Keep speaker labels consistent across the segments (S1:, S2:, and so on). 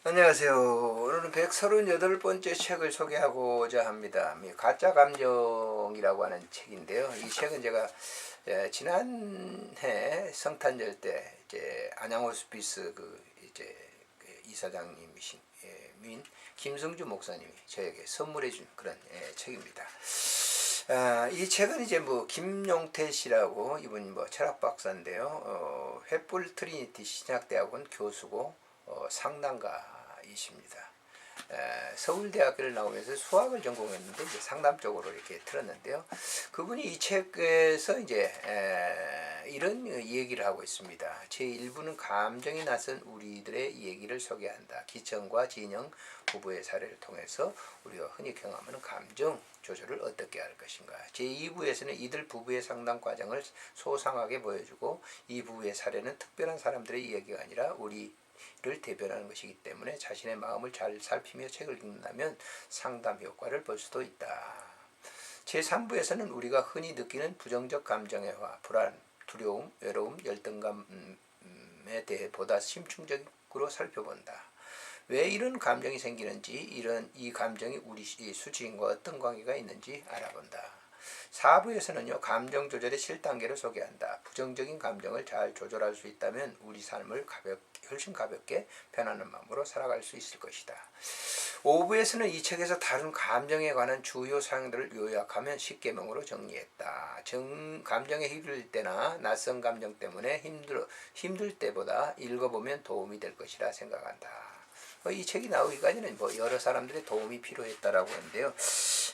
S1: 안녕하세요. 오늘은 138번째 책을 소개하고자 합니다. 가짜 감정이라고 하는 책인데요. 이 책은 제가 지난해 성탄절 때 이제 안양호스피스 이사장님이신 민 김성주 목사님이 저에게 선물해 준 그런 책입니다. 이 책은 이제 김용태 씨라고 이분이 철학 박사인데요. 횃불 트리니티 신학대학원 교수고 상담가이십니다. 서울대학교를 나오면서 수학을 전공했는데 이제 상담 쪽으로 이렇게 들었는데요. 그분이 이 책에서 이제 이런 얘기를 하고 있습니다. 제1부는 감정이 나선 우리들의 얘기를 소개한다. 기천과 진영 부부의 사례를 통해서 우리가 흔히 경험하는 감정 조절을 어떻게 할 것인가. 제2부에서는 이들 부부의 상담 과정을 소상하게 보여주고 이 부부의 사례는 특별한 사람들의 이야기가 아니라 우리를 대변하는 것이기 때문에 자신의 마음을 잘 살피며 책을 읽는다면 상담 효과를 볼 수도 있다. 제3부에서는 우리가 흔히 느끼는 부정적 감정의 화, 불안, 두려움, 외로움, 열등감에 대해 보다 심층적으로 살펴본다. 왜 이런 감정이 생기는지, 이 감정이 우리 수치심과 어떤 관계가 있는지 알아본다. 4부에서는요, 감정 조절의 실단계를 소개한다. 부정적인 감정을 잘 조절할 수 있다면 우리 삶을 훨씬 가볍게 편안한 마음으로 살아갈 수 있을 것이다. 5부에서는 이 책에서 다룬 감정에 관한 주요 사항들을 요약하면 10계명으로 정리했다. 감정에 휘둘릴 때나 낯선 감정 때문에 힘들 때보다 읽어보면 도움이 될 것이라 생각한다. 이 책이 나오기까지는 여러 사람들의 도움이 필요했다라고 하는데요.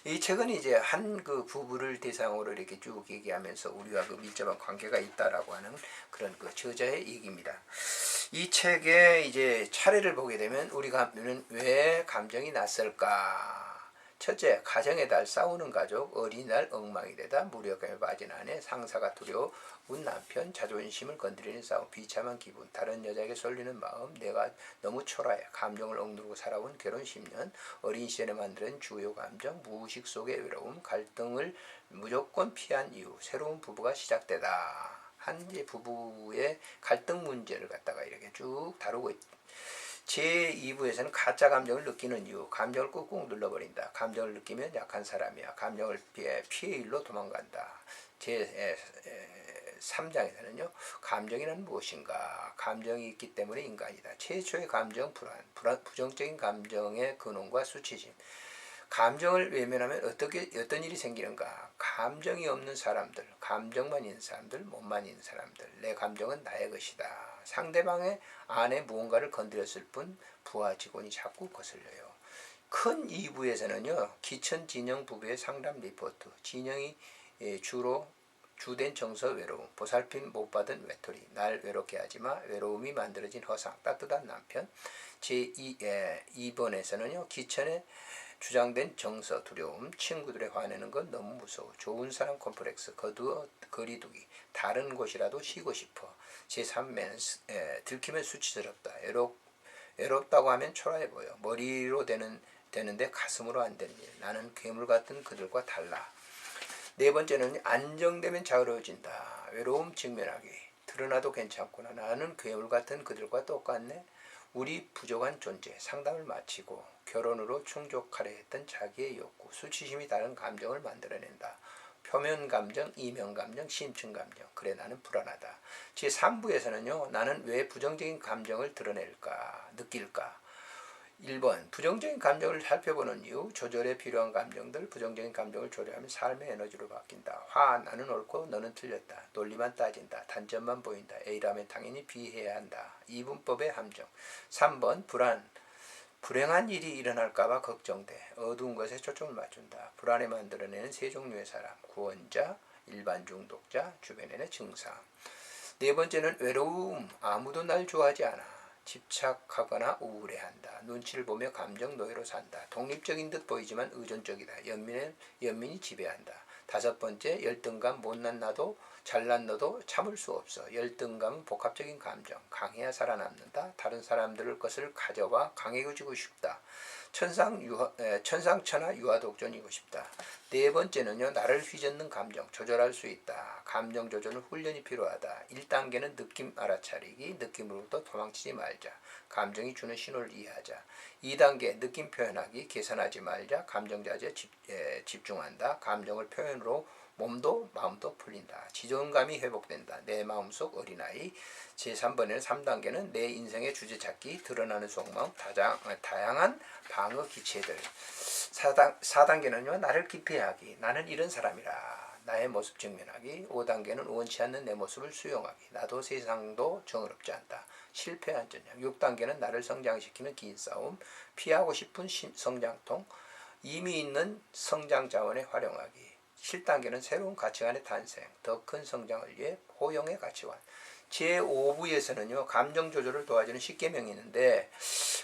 S1: 이 책은 이제 한 그 부부를 대상으로 이렇게 쭉 얘기하면서 우리와 그 밀접한 관계가 있다라고 하는 그런 그 저자의 얘기입니다. 이 책의 이제 차례를 보게 되면 우리가 왜 감정이 낯설까? 첫째, 가정의 달, 싸우는 가족, 어린이날 엉망이 되다, 무력감에 빠진 아내, 상사가 두려운 남편, 자존심을 건드리는 싸움, 비참한 기분, 다른 여자에게 쏠리는 마음, 내가 너무 초라해, 감정을 억누르고 살아온 결혼 10년, 어린 시절에 만드는 주요 감정, 무의식 속의 외로움, 갈등을 무조건 피한 이유, 새로운 부부가 시작되다. 한 부부의 갈등 문제를 갖다가 이렇게 쭉 다루고 있다. 제2부에서는 가짜 감정을 느끼는 이유, 감정을 꾹꾹 눌러버린다. 감정을 느끼면 약한 사람이야. 감정을 피해 일로 도망간다. 제3장에서는요, 감정이란 무엇인가? 감정이 있기 때문에 인간이다. 최초의 감정, 부정적인 감정의 근원과 수치심. 감정을 외면하면 어떤 일이 생기는가? 감정이 없는 사람들, 감정만 있는 사람들, 몸만 있는 사람들. 내 감정은 나의 것이다. 상대방의 안에 무언가를 건드렸을 뿐 부하 직원이 자꾸 거슬려요. 큰 2부에서는요, 기천 진영 부부의 상담 리포트, 진영이 주된 정서 외로움, 보살핌 못 받은 외톨이, 날 외롭게 하지마, 외로움이 만들어진 허상, 따뜻한 남편. 제2번에서는요, 기천의 주장된 정서, 두려움, 친구들의 화내는 건 너무 무서워, 좋은 사람 콤플렉스, 거리두기, 다른 곳이라도 쉬고 싶어. 제3면 들키면 수치스럽다, 외롭다고 하면 초라해 보여, 머리로 되는데 가슴으로 안 되는 일, 나는 괴물 같은 그들과 달라. 네 번째는 안정되면 자유로워진다, 외로움 직면하기, 드러나도 괜찮구나, 나는 괴물 같은 그들과 똑같네. 우리 부족한 존재, 상담을 마치고 결혼으로 충족하려 했던 자기의 욕구, 수치심이 다른 감정을 만들어낸다. 표면 감정, 이면 감정, 심층 감정. 그래, 나는 불안하다. 제3부에서는요, 나는 왜 부정적인 감정을 느낄까? 1번, 부정적인 감정을 살펴보는 이유, 조절에 필요한 감정들, 부정적인 감정을 조절하면 삶의 에너지로 바뀐다. 화, 나는 옳고 너는 틀렸다. 논리만 따진다. 단점만 보인다. A라면 당연히 B해야 한다. 이분법의 함정. 3번, 불행한 일이 일어날까봐 걱정돼. 어두운 것에 초점을 맞춘다. 불안에 만들어내는 세 종류의 사람, 구원자, 일반 중독자, 주변인의 증상. 네 번째는 외로움, 아무도 날 좋아하지 않아. 집착하거나 우울해한다. 눈치를 보며 감정 노예로 산다. 독립적인 듯 보이지만 의존적이다. 연민이 지배한다. 5번째, 열등감, 못난 나도 잘난 너도 참을 수 없어. 열등감은 복합적인 감정. 강해야 살아남는다. 다른 사람들 것을 가져와 강해지고 싶다. 천상천하 유아독존이고 싶다. 네 번째는요, 나를 휘젓는 감정 조절할 수 있다. 감정 조절은 훈련이 필요하다. 1단계는 느낌 알아차리기. 느낌으로부터 도망치지 말자. 감정이 주는 신호를 이해하자. 2단계 느낌 표현하기. 계산하지 말자. 감정 자체에 집중한다. 감정을 표현으로 몸도 마음도 풀린다. 지존감이 회복된다. 내 마음속 어린아이. 제3번에는 3단계는 내 인생의 주제 찾기. 드러나는 속마음. 다양한 방어 기체들. 4단계는요, 나를 기피하기. 나는 이런 사람이라. 나의 모습 직면하기. 5단계는 원치 않는 내 모습을 수용하기. 나도 세상도 정의롭지 않다. 실패한 전략. 6단계는 나를 성장시키는 긴 싸움. 피하고 싶은 성장통. 이미 있는 성장 자원에 활용하기. 7단계는 새로운 가치관의 탄생. 더 큰 성장을 위해 포용의 가치관. 제5부에서는요, 감정 조절을 도와주는 10계명이 있는데,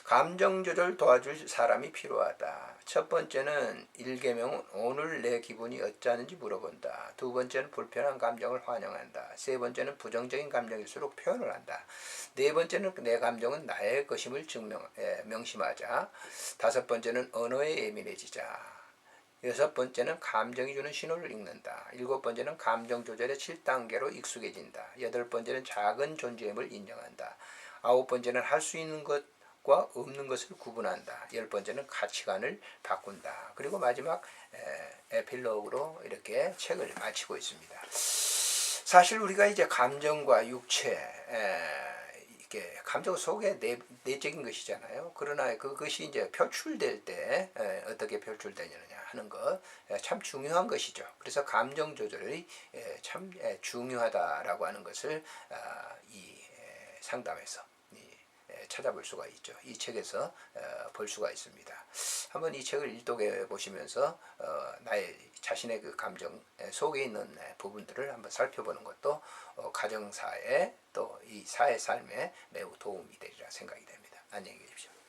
S1: 감정 조절 도와줄 사람이 필요하다. 첫 번째는 1계명은 오늘 내 기분이 어쩌는지 물어본다. 두 번째는 불편한 감정을 환영한다. 세 번째는 부정적인 감정일수록 표현을 한다. 네 번째는 내 감정은 나의 것임을 명심하자. 다섯 번째는 언어에 예민해지자. 여섯 번째는 감정이 주는 신호를 읽는다. 일곱 번째는 감정 조절의 7단계로 익숙해진다. 여덟 번째는 작은 존재임을 인정한다. 아홉 번째는 할 수 있는 것과 없는 것을 구분한다. 열 번째는 가치관을 바꾼다. 그리고 마지막 에필로그로 이렇게 책을 마치고 있습니다. 사실 우리가 이제 감정과 육체, 이게 감정 속에 내적인 것이잖아요. 그러나 그것이 이제 표출될 때 어떻게 표출되느냐 하는 것 참 중요한 것이죠. 그래서 감정 조절이 참 중요하다라고 하는 것을 이 상담에서 찾아볼 수가 있죠. 이 책에서 볼 수가 있습니다. 한번 이 책을 일독해 보시면서 나의 자신의 그 감정 속에 있는 부분들을 한번 살펴보는 것도 가정사에 또 이 사회 삶에 매우 도움이 되리라 생각이 됩니다. 안녕히 계십시오.